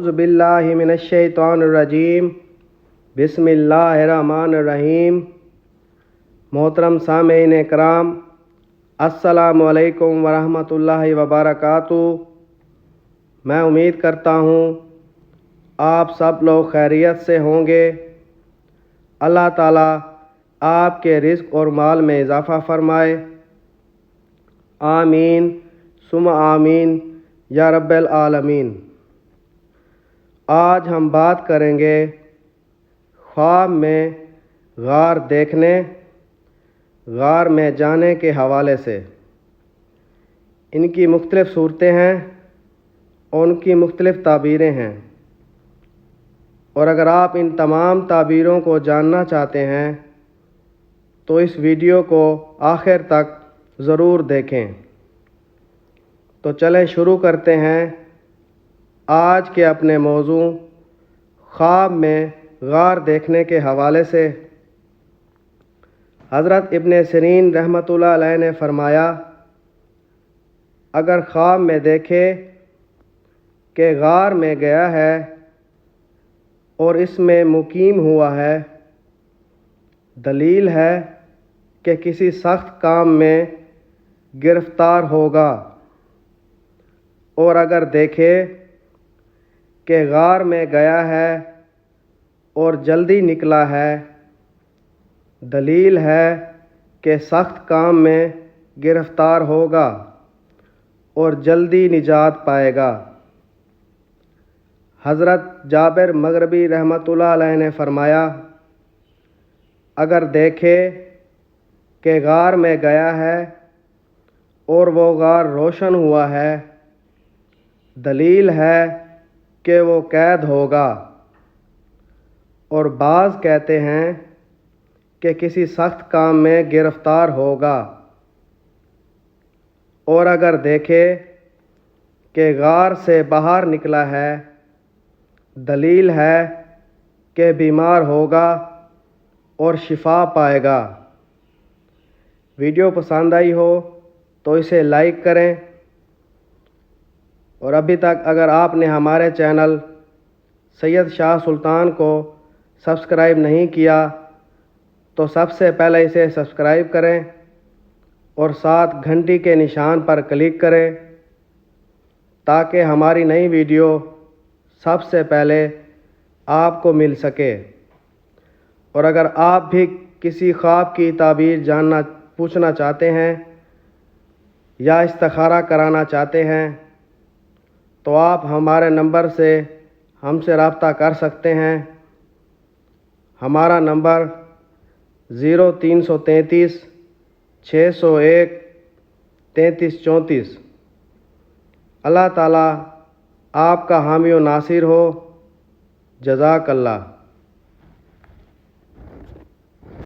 اعوذ باللہ من الشیطان الرجیم بسم اللہ الرحمن الرحیم۔ محترم سامعین کرام، السلام علیکم ورحمۃ اللہ وبرکاتہ۔ میں امید کرتا ہوں آپ سب لوگ خیریت سے ہوں گے۔ اللہ تعالیٰ آپ کے رزق اور مال میں اضافہ فرمائے، آمین ثم آمین یا رب العالمین۔ آج ہم بات کریں گے خواب میں غار دیکھنے، غار میں جانے کے حوالے سے۔ ان کی مختلف صورتیں ہیں اور ان کی مختلف تعبیریں ہیں، اور اگر آپ ان تمام تعبیروں کو جاننا چاہتے ہیں تو اس ویڈیو کو آخر تک ضرور دیکھیں۔ تو چلیں شروع کرتے ہیں آج کے اپنے موضوع خواب میں غار دیکھنے کے حوالے سے۔ حضرت ابن سیرین رحمۃ اللہ علیہ نے فرمایا، اگر خواب میں دیکھے کہ غار میں گیا ہے اور اس میں مقیم ہوا ہے، دلیل ہے کہ کسی سخت کام میں گرفتار ہوگا، اور اگر دیکھے کہ غار میں گیا ہے اور جلدی نکلا ہے، دلیل ہے کہ سخت کام میں گرفتار ہوگا اور جلدی نجات پائے گا۔ حضرت جابر مغربی رحمۃ اللہ علیہ نے فرمایا، اگر دیکھے کہ غار میں گیا ہے اور وہ غار روشن ہوا ہے، دلیل ہے کہ وہ قید ہوگا، اور بعض کہتے ہیں کہ کسی سخت کام میں گرفتار ہوگا۔ اور اگر دیکھے کہ غار سے باہر نکلا ہے، دلیل ہے کہ بیمار ہوگا اور شفا پائے گا۔ ویڈیو پسند آئی ہو تو اسے لائک کریں، اور ابھی تک اگر آپ نے ہمارے چینل سید شاہ سلطان کو سبسکرائب نہیں کیا تو سب سے پہلے اسے سبسکرائب کریں اور ساتھ گھنٹی کے نشان پر کلک کریں تاکہ ہماری نئی ویڈیو سب سے پہلے آپ کو مل سکے۔ اور اگر آپ بھی کسی خواب کی تعبیر پوچھنا چاہتے ہیں یا استخارہ کرانا چاہتے ہیں تو آپ ہمارے نمبر سے ہم سے رابطہ کر سکتے ہیں۔ ہمارا نمبر 0333 601 3334۔ اللہ تعالیٰ آپ کا حامی و ناصر ہو۔ جزاک اللہ۔